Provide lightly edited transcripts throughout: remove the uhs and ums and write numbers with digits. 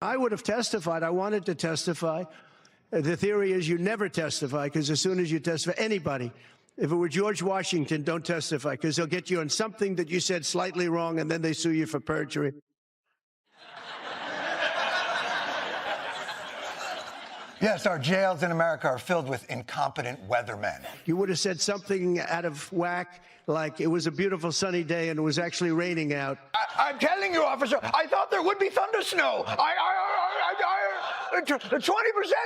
I would have testified. I wanted to testify. The theory is you never testify, because as soon as you testify, anybody, if it were George Washington, don't testify, because they'll get you on something that you said slightly wrong, and then they sue you for perjury. Yes, our jails in America are filled with incompetent weathermen. You would have said something out of whack, like it was a beautiful sunny day and it was actually raining out. I'm telling you, officer, I thought there would be thunder snow. 20%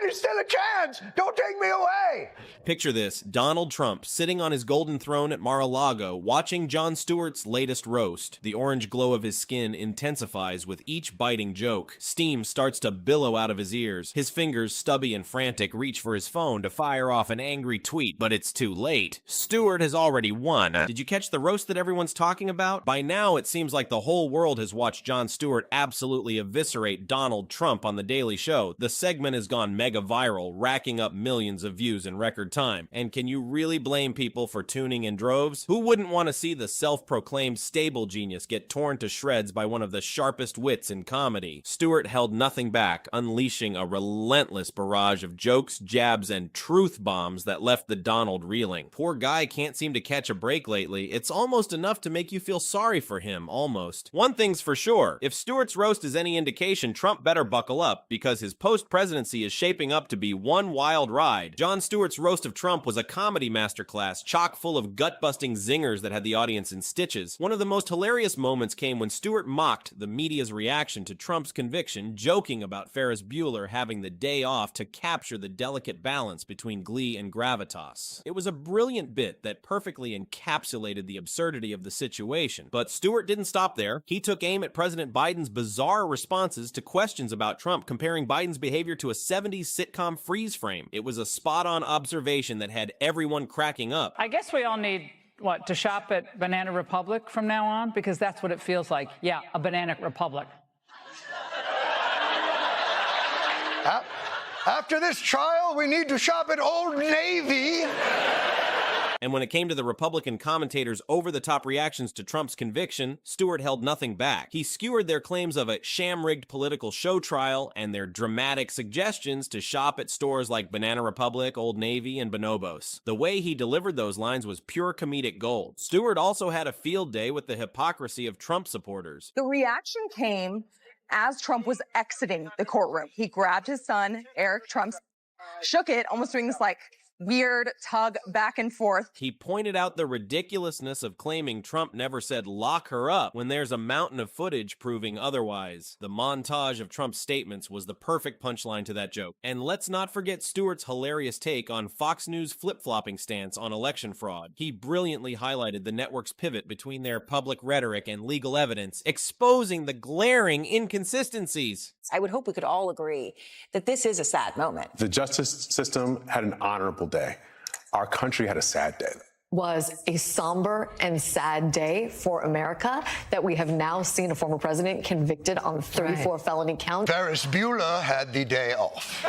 is still a chance. Don't take me away. Picture this, Donald Trump sitting on his golden throne at Mar-a-Lago, watching John Stewart's latest roast. The orange glow of his skin intensifies with each biting joke. Steam starts to billow out of his ears. His fingers, stubby and frantic, reach for his phone to fire off an angry tweet, but it's too late. Stewart has already won. Did you catch the roast that everyone's talking about? By now, it seems like the whole world has watched John Stewart absolutely eviscerate Donald Trump on The Daily Show. The segment has gone mega viral, racking up millions of views in record time. And can you really blame people for tuning in droves? Who wouldn't want to see the self-proclaimed stable genius get torn to shreds by one of the sharpest wits in comedy? Stewart held nothing back, unleashing a relentless barrage of jokes, jabs, and truth bombs that left the Donald reeling. Poor guy can't seem to catch a break lately. It's almost enough to make you feel sorry for him, almost. One thing's for sure, if Stewart's roast is any indication, Trump better buckle up, because his post-presidency is shaping up to be one wild ride. John Stewart's roast of Trump was a comedy masterclass, chock full of gut-busting zingers that had the audience in stitches. One of the most hilarious moments came when Stewart mocked the media's reaction to Trump's conviction, joking about Ferris Bueller having the day off to capture the delicate balance between glee and gravitas. It was a brilliant bit that perfectly encapsulated the absurdity of the situation. But Stewart didn't stop there. He took aim at President Biden's bizarre responses to questions about Trump, comparing Biden's behavior to a 70s sitcom freeze frame. It was a spot-on observation that had everyone cracking up. I guess we all need, what, to shop at Banana Republic from now on? Because that's what it feels like. Yeah, a Banana Republic. After this trial, we need to shop at Old Navy. And when it came to the Republican commentators' over-the-top reactions to Trump's conviction, Stewart held nothing back. He skewered their claims of a sham-rigged political show trial and their dramatic suggestions to shop at stores like Banana Republic, Old Navy, and Bonobos. The way he delivered those lines was pure comedic gold. Stewart also had a field day with the hypocrisy of Trump supporters. The reaction came as Trump was exiting the courtroom. He grabbed his son, Eric Trump, shook it, almost doing this like weird tug back and forth. He pointed out the ridiculousness of claiming Trump never said lock her up when there's a mountain of footage proving otherwise. The montage of Trump's statements was the perfect punchline to that joke. And let's not forget Stewart's hilarious take on Fox News' flip-flopping stance on election fraud. He brilliantly highlighted the network's pivot between their public rhetoric and legal evidence, exposing the glaring inconsistencies. I would hope we could all agree that this is a sad moment. The justice system had an honorable day. Our country had a sad day. Was a somber and sad day for America that we have now seen a former president convicted on 34 felony counts. Ferris Bueller had the day off.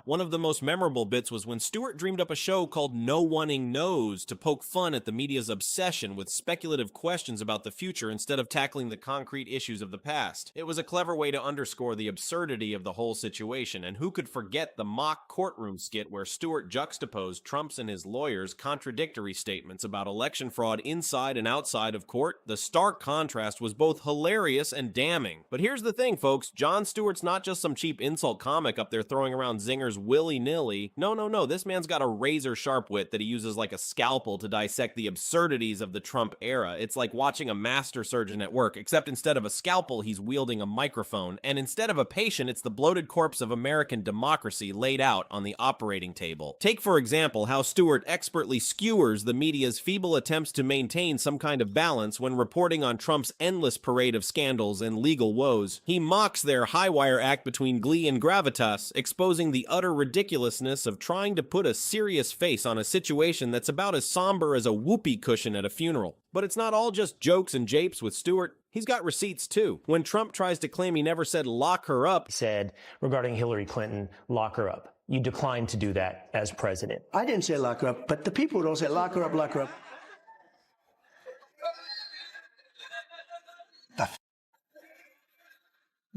One of the most memorable bits was when Stewart dreamed up a show called No Oneing Knows to poke fun at the media's obsession with speculative questions about the future instead of tackling the concrete issues of the past. It was a clever way to underscore the absurdity of the whole situation, and who could forget the mock courtroom skit where Stewart juxtaposed Trump's and his lawyers' contradictory statements about election fraud inside and outside of court? The stark contrast was both hilarious and damning. But here's the thing, folks, John Stewart's not just some cheap insult comic up there throwing around zingers willy-nilly. No, this man's got a razor-sharp wit that he uses like a scalpel to dissect the absurdities of the Trump era. It's like watching a master surgeon at work, except instead of a scalpel, he's wielding a microphone, and instead of a patient, it's the bloated corpse of American democracy laid out on the operating table. Take, for example, how Stewart expertly skewers the media's feeble attempts to maintain some kind of balance when reporting on Trump's endless parade of scandals and legal woes. He mocks their high-wire act between glee and gravitas, exposing the utter ridiculousness of trying to put a serious face on a situation that's about as somber as a whoopee cushion at a funeral. But it's not all just jokes and japes with Stewart. He's got receipts too. When Trump tries to claim he never said lock her up, he said regarding Hillary Clinton, lock her up. You declined to do that as president. I didn't say lock her up, but the people would all say lock her up, lock her up.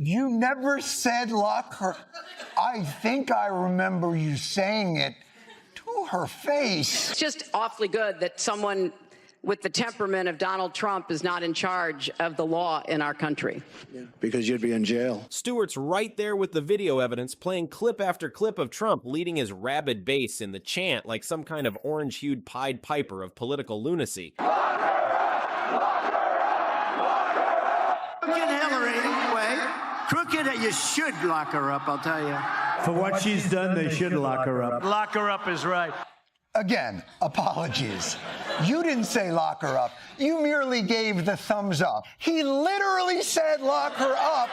You never said lock her. I think I remember you saying it to her face. It's just awfully good that someone with the temperament of Donald Trump is not in charge of the law in our country. Yeah, because you'd be in jail. Stewart's right there with the video evidence, playing clip after clip of Trump leading his rabid base in the chant like some kind of orange-hued Pied Piper of political lunacy. Look at Hillary, wait. Crooked, you should lock her up, I'll tell you. For what she's done, they should lock her up. Lock her up is right. Again, apologies. You didn't say lock her up. You merely gave the thumbs up. He literally said lock her up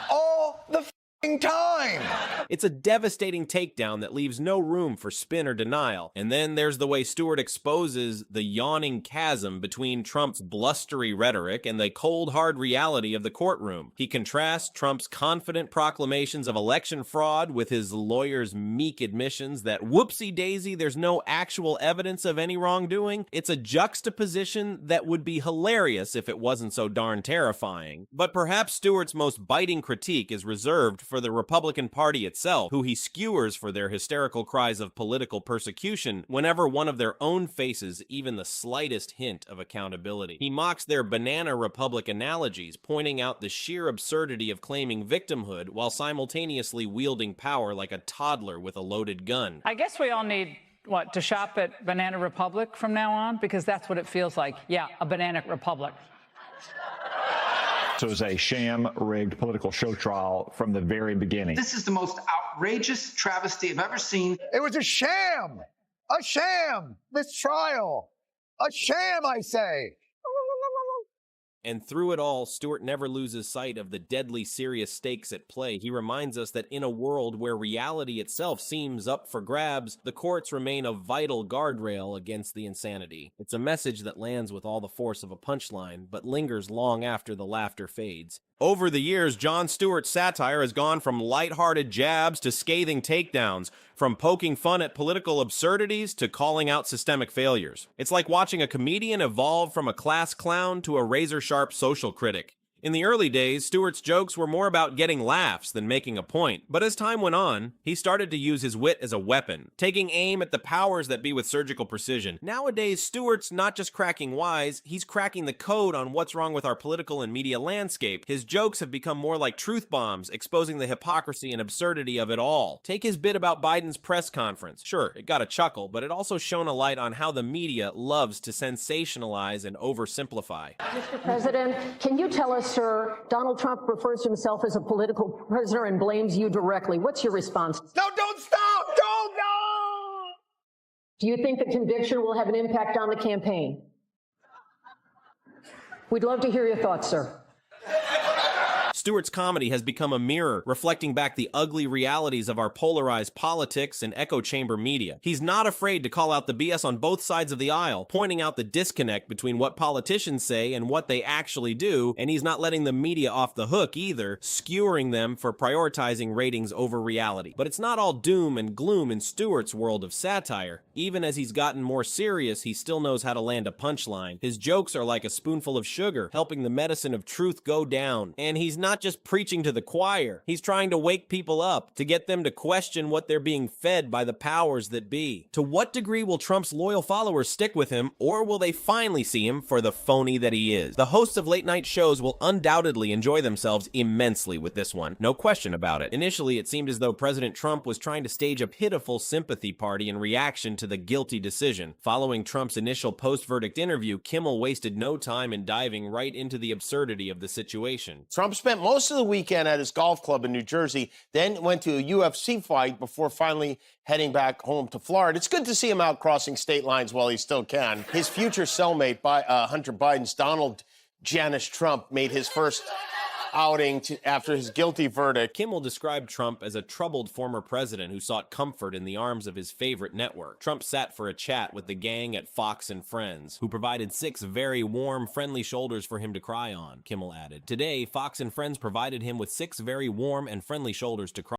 all the f***ing time. It's a devastating takedown that leaves no room for spin or denial. And then there's the way Stewart exposes the yawning chasm between Trump's blustery rhetoric and the cold, hard reality of the courtroom. He contrasts Trump's confident proclamations of election fraud with his lawyer's meek admissions that whoopsie-daisy, there's no actual evidence of any wrongdoing. It's a juxtaposition that would be hilarious if it wasn't so darn terrifying. But perhaps Stewart's most biting critique is reserved for the Republican Party itself, who he skewers for their hysterical cries of political persecution whenever one of their own faces even the slightest hint of accountability. He mocks their banana republic analogies, pointing out the sheer absurdity of claiming victimhood while simultaneously wielding power like a toddler with a loaded gun. I guess we all need, to shop at Banana Republic from now on? Because that's what it feels like. Yeah, a banana republic. So it was a sham-rigged political show trial from the very beginning. This is the most outrageous travesty I've ever seen. It was a sham! A sham! This trial! A sham, I say! And through it all, Stewart never loses sight of the deadly serious stakes at play. He reminds us that in a world where reality itself seems up for grabs, the courts remain a vital guardrail against the insanity. It's a message that lands with all the force of a punchline, but lingers long after the laughter fades. Over the years, John Stewart's satire has gone from lighthearted jabs to scathing takedowns, from poking fun at political absurdities to calling out systemic failures. It's like watching a comedian evolve from a class clown to a razor-sharp social critic. In the early days, Stewart's jokes were more about getting laughs than making a point. But as time went on, he started to use his wit as a weapon, taking aim at the powers that be with surgical precision. Nowadays, Stewart's not just cracking wise, he's cracking the code on what's wrong with our political and media landscape. His jokes have become more like truth bombs, exposing the hypocrisy and absurdity of it all. Take his bit about Biden's press conference. Sure, it got a chuckle, but it also shone a light on how the media loves to sensationalize and oversimplify. Mr. President, can you tell us, sir, Donald Trump refers to himself as a political prisoner and blames you directly. What's your response? No, don't stop! Don't! No! Do you think the conviction will have an impact on the campaign? We'd love to hear your thoughts, sir. Stewart's comedy has become a mirror, reflecting back the ugly realities of our polarized politics and echo chamber media. He's not afraid to call out the BS on both sides of the aisle, pointing out the disconnect between what politicians say and what they actually do, and he's not letting the media off the hook either, skewering them for prioritizing ratings over reality. But it's not all doom and gloom in Stewart's world of satire. Even as he's gotten more serious, he still knows how to land a punchline. His jokes are like a spoonful of sugar, helping the medicine of truth go down. And he's not just preaching to the choir. He's trying to wake people up, to get them to question what they're being fed by the powers that be. To what degree will Trump's loyal followers stick with him, or will they finally see him for the phony that he is? The hosts of late-night shows will undoubtedly enjoy themselves immensely with this one, no question about it. Initially, it seemed as though President Trump was trying to stage a pitiful sympathy party in reaction to the guilty decision. Following Trump's initial post-verdict interview, Kimmel wasted no time in diving right into the absurdity of the situation. Trump spent most of the weekend at his golf club in New Jersey, then went to a UFC fight before finally heading back home to Florida. It's good to see him out crossing state lines while he still can. His future cellmate, Hunter Biden's Donald Janice Trump, made his first outing after his guilty verdict. Kimmel described Trump as a troubled former president who sought comfort in the arms of his favorite network. Trump sat for a chat with the gang at Fox and Friends, who provided 6 very warm, friendly shoulders for him to cry on, Kimmel added. Today, Fox and Friends provided him with 6 very warm and friendly shoulders to cry